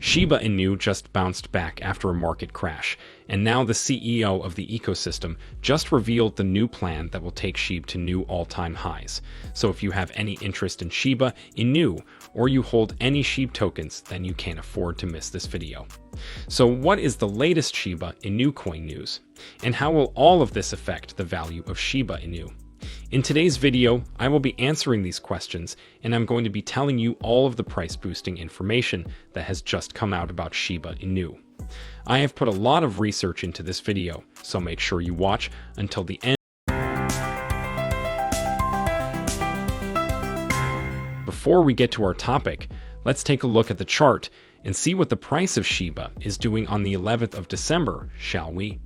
Shiba Inu just bounced back after a market crash, and now the CEO of the ecosystem just revealed the new plan that will take SHIB to new all-time highs. So if you have any interest in Shiba Inu, or you hold any SHIB tokens, then you can't afford to miss this video. So what is the latest Shiba Inu coin news? And how will all of this affect the value of Shiba Inu? In today's video, I will be answering these questions, and I'm going to be telling you all of the price-boosting information that has just come out about Shiba Inu. I have put a lot of research into this video, so make sure you watch until the end. Before we get to our topic, let's take a look at the chart and see what the price of Shiba is doing on the 11th of December, shall we?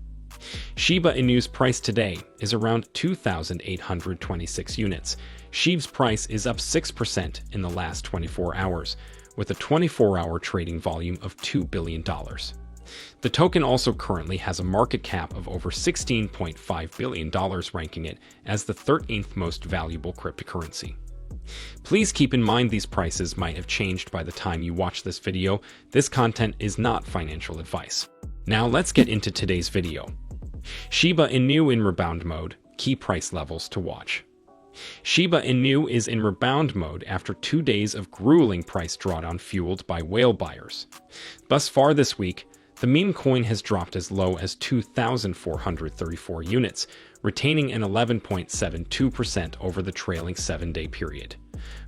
Shiba Inu's price today is around 2,826 units. SHIB's price is up 6% in the last 24 hours, with a 24-hour trading volume of $2 billion. The token also currently has a market cap of over $16.5 billion, ranking it as the 13th most valuable cryptocurrency. Please keep in mind these prices might have changed by the time you watch this video. This content is not financial advice. Now let's get into today's video. Shiba Inu in rebound mode, key price levels to watch. Shiba Inu is in rebound mode after 2 days of grueling price drawdown fueled by whale buyers. Thus far this week, the meme coin has dropped as low as 2,434 units, retaining an 11.72% over the trailing 7-day period.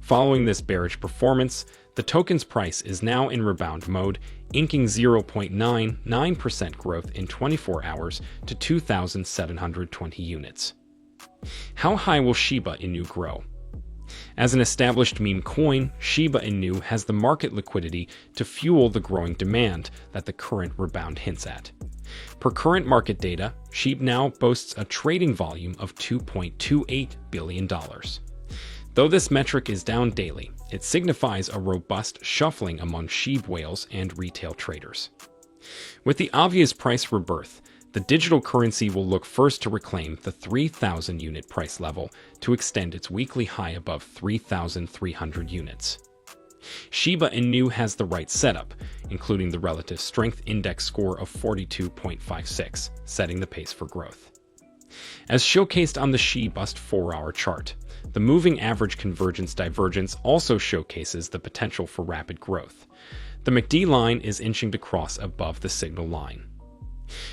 Following this bearish performance, the token's price is now in rebound mode, inking 0.99% growth in 24 hours to 2,720 units. How high will Shiba Inu grow? As an established meme coin, Shiba Inu has the market liquidity to fuel the growing demand that the current rebound hints at. Per current market data, SHIB now boasts a trading volume of $2.28 billion. Though this metric is down daily, it signifies a robust shuffling among SHIB whales and retail traders. With the obvious price rebirth, the digital currency will look first to reclaim the 3,000 unit price level to extend its weekly high above 3,300 units. Shiba Inu has the right setup, including the relative strength index score of 42.56, setting the pace for growth. As showcased on the SHIB 4-hour chart, the moving average convergence divergence also showcases the potential for rapid growth. The MACD line is inching to cross above the signal line.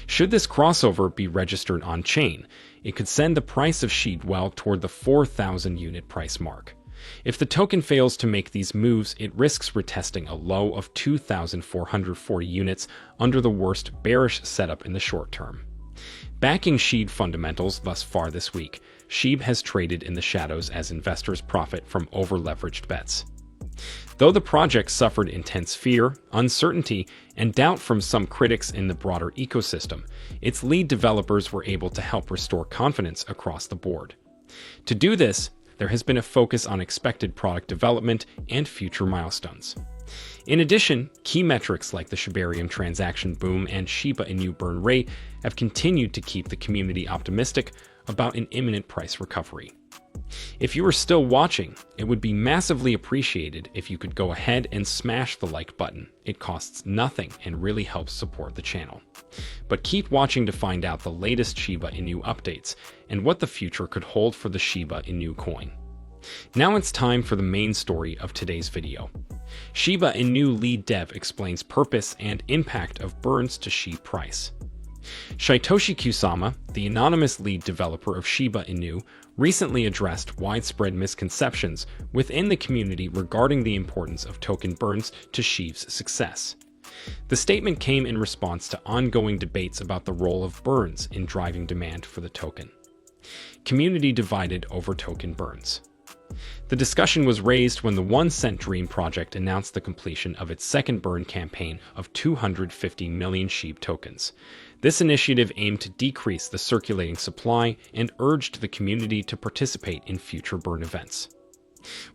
Should this crossover be registered on-chain, it could send the price of SHIB well toward the 4,000 unit price mark. If the token fails to make these moves, it risks retesting a low of 2,440 units under the worst bearish setup in the short term. Backing SHIB fundamentals thus far this week, SHIB has traded in the shadows as investors profit from over-leveraged bets. Though the project suffered intense fear, uncertainty, and doubt from some critics in the broader ecosystem, its lead developers were able to help restore confidence across the board. To do this, there has been a focus on expected product development and future milestones. In addition, key metrics like the Shibarium transaction boom and Shiba Inu burn rate have continued to keep the community optimistic about an imminent price recovery. If you are still watching, it would be massively appreciated if you could go ahead and smash the like button. It costs nothing and really helps support the channel. But keep watching to find out the latest Shiba Inu updates and what the future could hold for the Shiba Inu coin. Now it's time for the main story of today's video. Shiba Inu lead dev explains purpose and impact of burns to SHIB price. Satoshi Kusama, the anonymous lead developer of Shiba Inu, recently addressed widespread misconceptions within the community regarding the importance of token burns to SHIB's success. The statement came in response to ongoing debates about the role of burns in driving demand for the token. Community divided over token burns. The discussion was raised when the 1 Cent Dream project announced the completion of its second burn campaign of 250 million SHIB tokens. This initiative aimed to decrease the circulating supply and urged the community to participate in future burn events.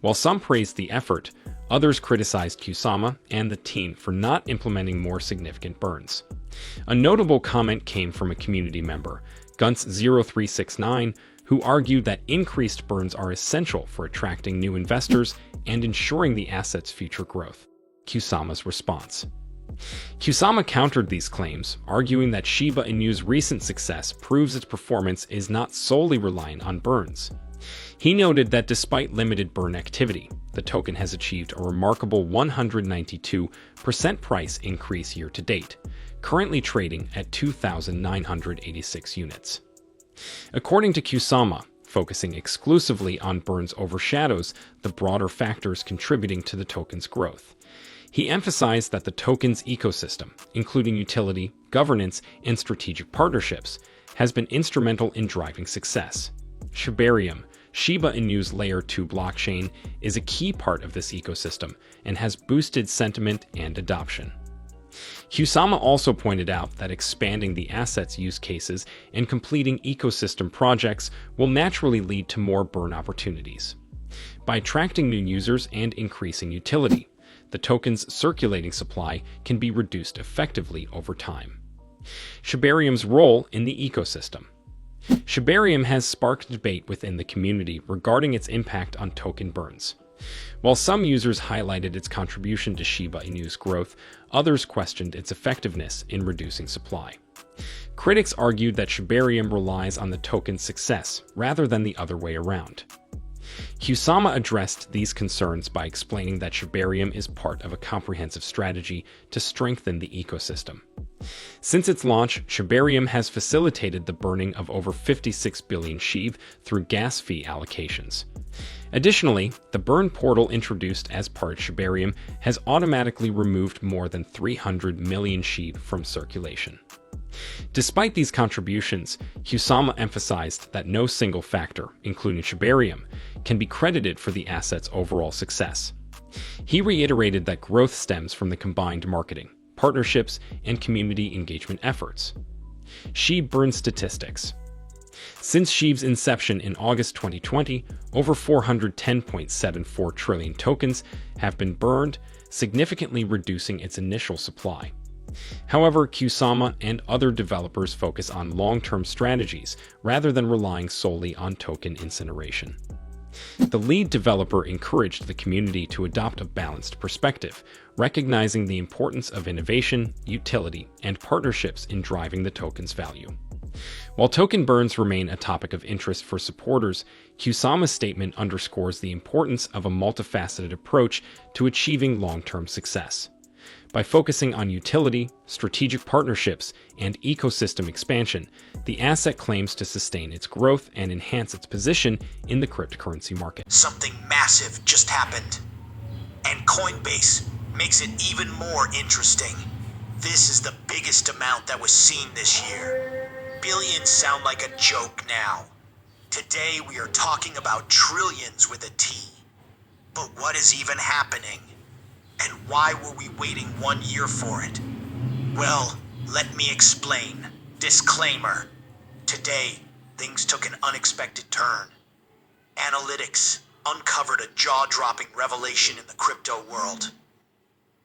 While some praised the effort, others criticized Kusama and the team for not implementing more significant burns. A notable comment came from a community member, Gunts0369, who argued that increased burns are essential for attracting new investors and ensuring the asset's future growth. Kusama's response. Kusama countered these claims, arguing that Shiba Inu's recent success proves its performance is not solely reliant on burns. He noted that despite limited burn activity, the token has achieved a remarkable 192% price increase year to date, currently trading at 2,986 units. According to Kusama, focusing exclusively on burns overshadows the broader factors contributing to the token's growth. He emphasized that the token's ecosystem, including utility, governance, and strategic partnerships, has been instrumental in driving success. Shibarium, Shiba Inu's Layer 2 blockchain, is a key part of this ecosystem and has boosted sentiment and adoption. Kusama also pointed out that expanding the asset's use cases and completing ecosystem projects will naturally lead to more burn opportunities. By attracting new users and increasing utility, the token's circulating supply can be reduced effectively over time. Shibarium's role in the ecosystem. Shibarium has sparked debate within the community regarding its impact on token burns. While some users highlighted its contribution to Shiba Inu's growth, others questioned its effectiveness in reducing supply. Critics argued that Shibarium relies on the token's success rather than the other way around. Kusama addressed these concerns by explaining that Shibarium is part of a comprehensive strategy to strengthen the ecosystem. Since its launch, Shibarium has facilitated the burning of over 56 billion SHIB through gas fee allocations. Additionally, the burn portal introduced as part of Shibarium has automatically removed more than 300 million SHIB from circulation. Despite these contributions, Kusama emphasized that no single factor, including Shibarium, can be credited for the asset's overall success. He reiterated that growth stems from the combined marketing, partnerships, and community engagement efforts. SHIB burn statistics. Since SHIB's inception in August 2020, over 410.74 trillion tokens have been burned, significantly reducing its initial supply. However, Kusama and other developers focus on long-term strategies rather than relying solely on token incineration. The lead developer encouraged the community to adopt a balanced perspective, recognizing the importance of innovation, utility, and partnerships in driving the token's value. While token burns remain a topic of interest for supporters, Kusama's statement underscores the importance of a multifaceted approach to achieving long-term success. By focusing on utility, strategic partnerships, and ecosystem expansion, the asset claims to sustain its growth and enhance its position in the cryptocurrency market. Something massive just happened, and Coinbase makes it even more interesting. This is the biggest amount that was seen this year. Billions sound like a joke now. Today we are talking about trillions with a T. But what is even happening? And why were we waiting 1 year for it? Well, let me explain. Disclaimer. Today, things took an unexpected turn. Analytics uncovered a jaw-dropping revelation in the crypto world.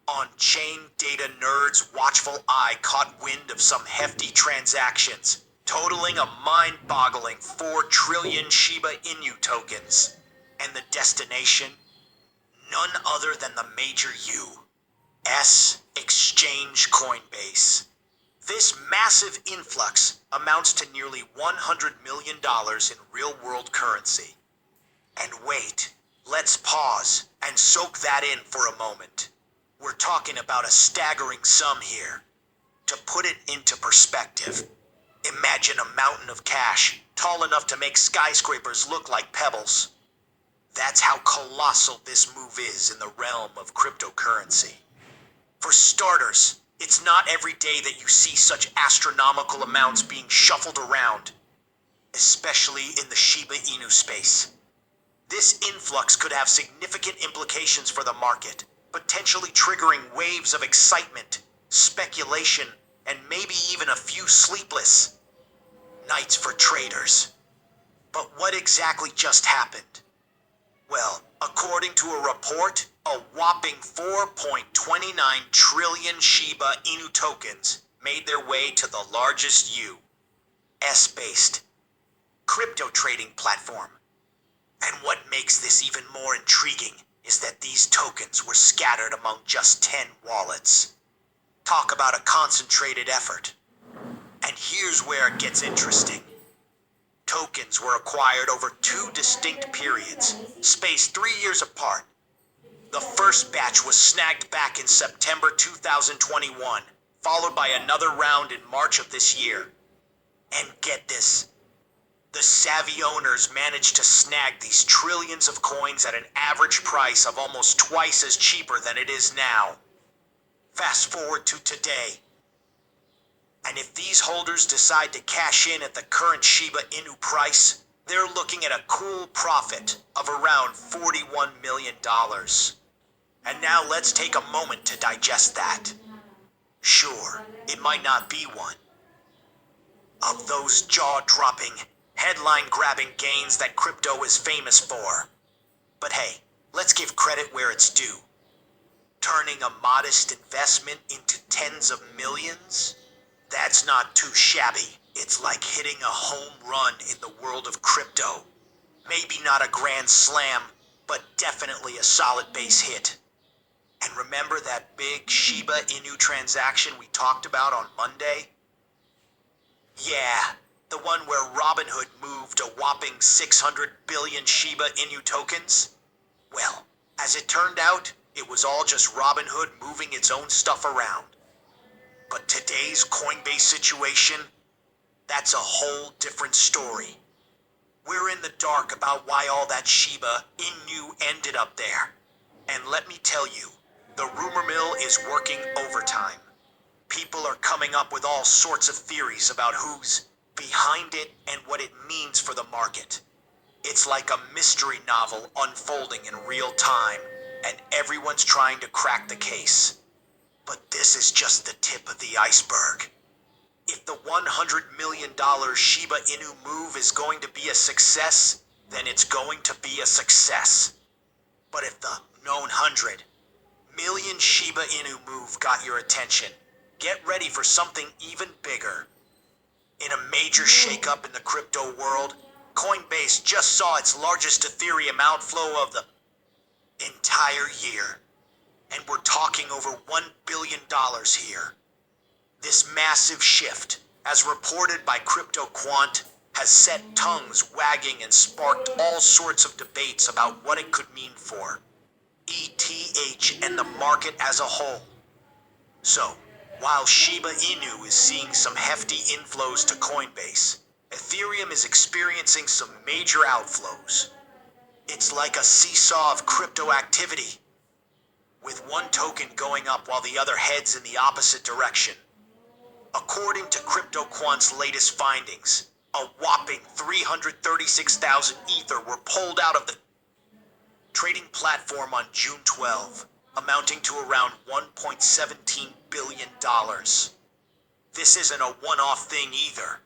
On-chain data nerds' watchful eye caught wind of some hefty transactions, totaling a mind-boggling 4 trillion Shiba Inu tokens. And the destination? None other than the major U.S. exchange Coinbase. This massive influx amounts to nearly $100 million in real-world currency. And wait, let's pause and soak that in for a moment. We're talking about a staggering sum here. To put it into perspective, imagine a mountain of cash tall enough to make skyscrapers look like pebbles. That's how colossal this move is in the realm of cryptocurrency. For starters, it's not every day that you see such astronomical amounts being shuffled around, especially in the Shiba Inu space. This influx could have significant implications for the market, potentially triggering waves of excitement, speculation, and maybe even a few sleepless nights for traders. But what exactly just happened? Well, according to a report, a whopping 4.29 trillion Shiba Inu tokens made their way to the largest U.S.-based crypto trading platform. And what makes this even more intriguing is that these tokens were scattered among just 10 wallets. Talk about a concentrated effort. And here's where it gets interesting. Tokens were acquired over two distinct periods, spaced 3 years apart. The first batch was snagged back in September 2021, followed by another round in March of this year. And get this, the savvy owners managed to snag these trillions of coins at an average price of almost twice as cheaper than it is now. Fast forward to today. And if these holders decide to cash in at the current Shiba Inu price, they're looking at a cool profit of around $41 million. And now let's take a moment to digest that. Sure, it might not be one of those jaw-dropping, headline-grabbing gains that crypto is famous for. But hey, let's give credit where it's due. Turning a modest investment into tens of millions? That's not too shabby. It's like hitting a home run in the world of crypto. Maybe not a grand slam, but definitely a solid base hit. And remember that big Shiba Inu transaction we talked about on Monday? Yeah, the one where Robinhood moved a whopping 600 billion Shiba Inu tokens? Well, as it turned out, it was all just Robinhood moving its own stuff around. But today's Coinbase situation, that's a whole different story. We're in the dark about why all that Shiba Inu ended up there. And let me tell you, the rumor mill is working overtime. People are coming up with all sorts of theories about who's behind it and what it means for the market. It's like a mystery novel unfolding in real time, and everyone's trying to crack the case. But this is just the tip of the iceberg. If the $100 million Shiba Inu move is going to be a success, then it's going to be a success. But if the known 100 million Shiba Inu move got your attention, get ready for something even bigger. In a major shakeup in the crypto world, Coinbase just saw its largest Ethereum outflow of the entire year. And we're talking over $1 billion here. This massive shift, as reported by CryptoQuant, has set tongues wagging and sparked all sorts of debates about what it could mean for ETH and the market as a whole. So, while Shiba Inu is seeing some hefty inflows to Coinbase, Ethereum is experiencing some major outflows. It's like a seesaw of crypto activity, with one token going up while the other heads in the opposite direction. According to CryptoQuant's latest findings, a whopping 336,000 Ether were pulled out of the trading platform on June 12, amounting to around $1.17 billion. This isn't a one-off thing either.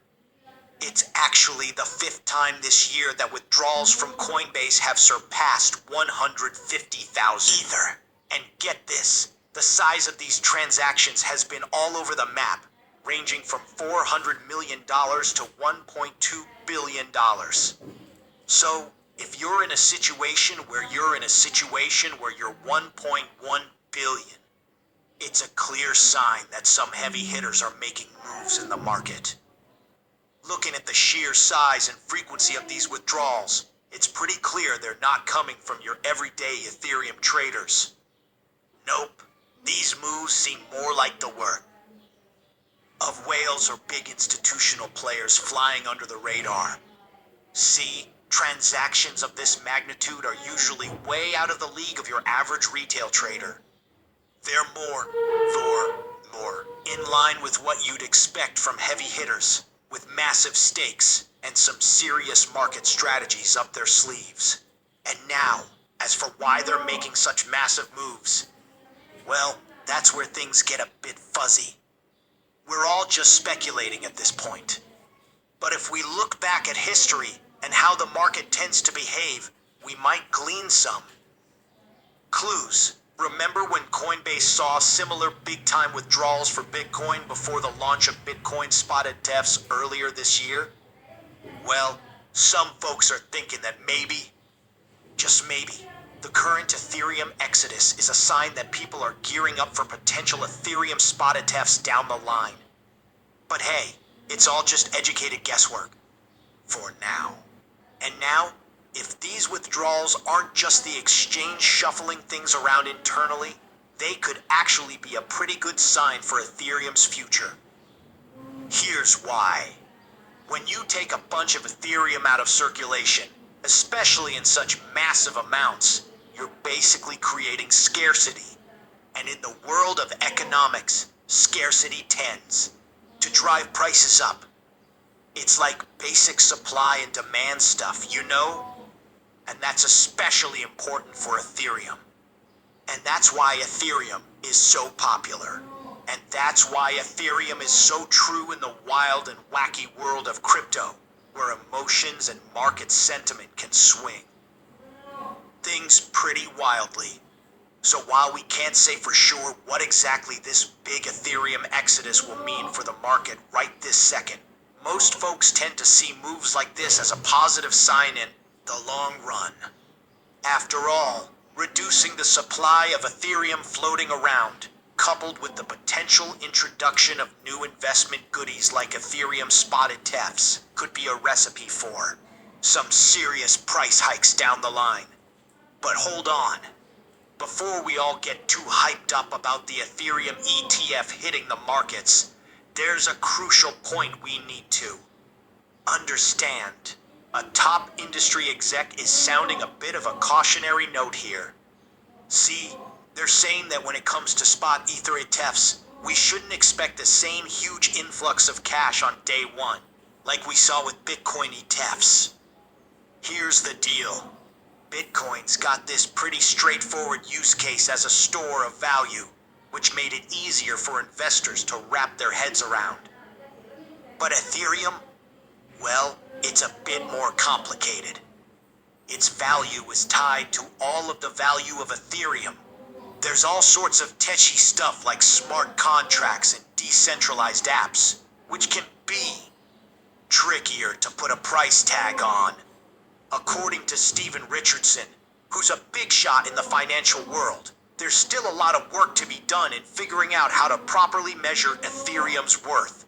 It's actually the 5th time this year that withdrawals from Coinbase have surpassed 150,000 Ether. And get this, the size of these transactions has been all over the map, ranging from $400 million to $1.2 billion. So, if you're in a situation where you're 1.1 billion, it's a clear sign that some heavy hitters are making moves in the market. Looking at the sheer size and frequency of these withdrawals, it's pretty clear they're not coming from your everyday Ethereum traders. Nope, these moves seem more like the work of whales or big institutional players flying under the radar. See, transactions of this magnitude are usually way out of the league of your average retail trader. They're more in line with what you'd expect from heavy hitters, with massive stakes and some serious market strategies up their sleeves. And now, as for why they're making such massive moves, well, that's where things get a bit fuzzy. We're all just speculating at this point. But if we look back at history and how the market tends to behave, we might glean some clues. Remember when Coinbase saw similar big-time withdrawals for Bitcoin before the launch of Bitcoin spotted thefts earlier this year? Well, some folks are thinking that maybe, just maybe, The current Ethereum exodus is a sign that people are gearing up for potential Ethereum spot ETFs down the line. But hey, it's all just educated guesswork. For now. And now, if these withdrawals aren't just the exchange shuffling things around internally, they could actually be a pretty good sign for Ethereum's future. Here's why. When you take a bunch of Ethereum out of circulation, especially in such massive amounts, you're basically creating scarcity. And in the world of economics, scarcity tends to drive prices up. It's like basic supply and demand stuff, you know? And that's especially important for Ethereum. And that's why Ethereum is so popular. And that's why Ethereum is so true in the wild and wacky world of crypto, where emotions and market sentiment can swing things pretty wildly. So while we can't say for sure what exactly this big Ethereum exodus will mean for the market right this second, most folks tend to see moves like this as a positive sign in the long run. After all, reducing the supply of Ethereum floating around, coupled with the potential introduction of new investment goodies like Ethereum spot ETFs, could be a recipe for some serious price hikes down the line. But hold on. Before we all get too hyped up about the Ethereum ETF hitting the markets, there's a crucial point we need to understand. A top industry exec is sounding a bit of a cautionary note here. See, they're saying that when it comes to spot Ether ETFs, we shouldn't expect the same huge influx of cash on day one, like we saw with Bitcoin ETFs. Here's the deal. Bitcoin's got this pretty straightforward use case as a store of value, which made it easier for investors to wrap their heads around. But Ethereum? Well, it's a bit more complicated. Its value is tied to all of the value of Ethereum. There's all sorts of tetchy stuff like smart contracts and decentralized apps, which can be trickier to put a price tag on. According to Stephen Richardson, who's a big shot in the financial world, there's still a lot of work to be done in figuring out how to properly measure Ethereum's worth.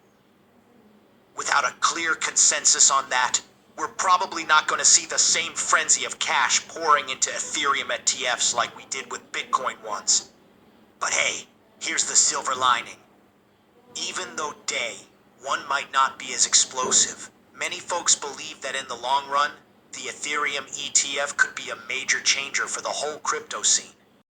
Without a clear consensus on that, we're probably not going to see the same frenzy of cash pouring into Ethereum ETFs like we did with Bitcoin once. But hey, here's the silver lining. Even though day one might not be as explosive, many folks believe that in the long run, the Ethereum ETF could be a major changer for the whole crypto scene.